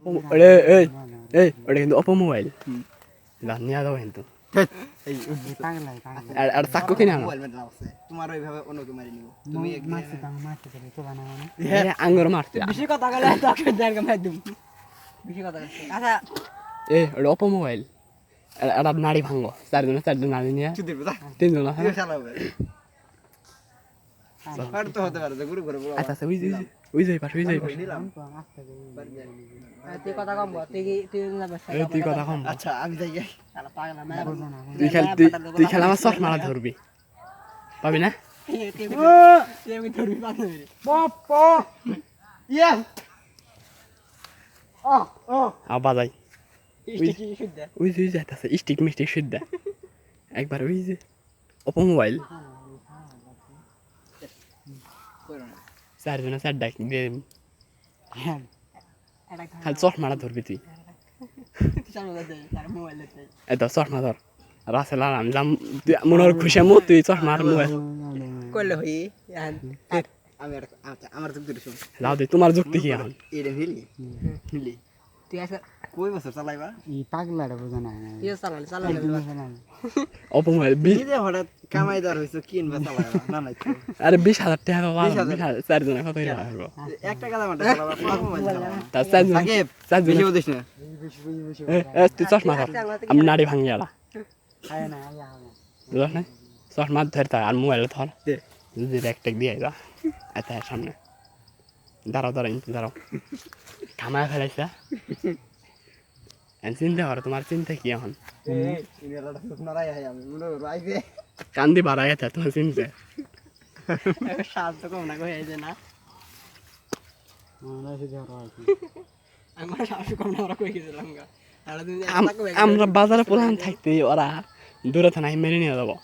ওটা কিন্তু Oppo mobile নিয়ে যাবো কিন্তু আর চাকু কিনে আনো তোমার ওইভাবে অন্যকে মারি নিব তুমি আঙ্গুর মারতে বেশি কথা বলে তোকে জায়গা মার দিম বেশি কথা বলছিস আচ্ছা ওটা অপো মোবাইল একটা নাড়ি ভাঙবো চারজন নাড়ি নিয়ে তিনজন তো হতে পারে গুরু করে আচ্ছা ওই যাই পাশ তুই কথা কম বল তুই কথা কম আচ্ছা আমি যাই শালা পাগলা না তুই খেলা আমার শট মারা ধরবি পাবি না তুই ধরবি পাগলা মেরে বাপ্পা ইয়েস বাজাই স্টিকি শুদ্ধ ওই যে যাইতেছে স্টিক মিস্টিক শুদ্ধ একবার ওই যে অপো মোবাইল চারজনে চার ডাক দিয়ে খালি চট মারা ধরবি তুই মোবাইল এত চট মারা ধর রাসেল আর আমি যাম মনের খুশি মো তুই চট মার মোবাইল করলে হই আমি আচ্ছা আমার যুক্তি শুন যাও দে তোমার যুক্তি কি এখন এটা হিলি তুই আছে কই বছর চালাইবা এই পাগলাটা বোঝা না তুই চালালে অপো মোবাইল যে হঠাৎ কামাইদার হইছো কিনবা চালাইবা না নাই আরে 20,000 টাকা চারজনে কত হইলো একটা কথা মাঠে চালাবা কোন মোবাইল চালাবা তার চারজন সাকিব চারজন বেশি বুঝিস না তুই চট মার আমি নাড়ি ভাঙি আলা আয় না বুঝছ না চট মার ধরতে আর মোবাইল ধর যদি ব্যাগ দিয়ে যা এত সামনে দাঁড়াও দাঁড়াও খামায় ফেলাইছে চিন্তা করো তোমার চিন্তা কি এখন কান্দি বাড়াই গেছে তোমার চিন্তা সাহায্য কম না হয়ে যায় না আমার সাহায্য কম না ওরা কই গেছিলাম আমরা বাজারে প্রধান থাকতে ওরা দূরে থানায় মেরে নিয়ে যাবো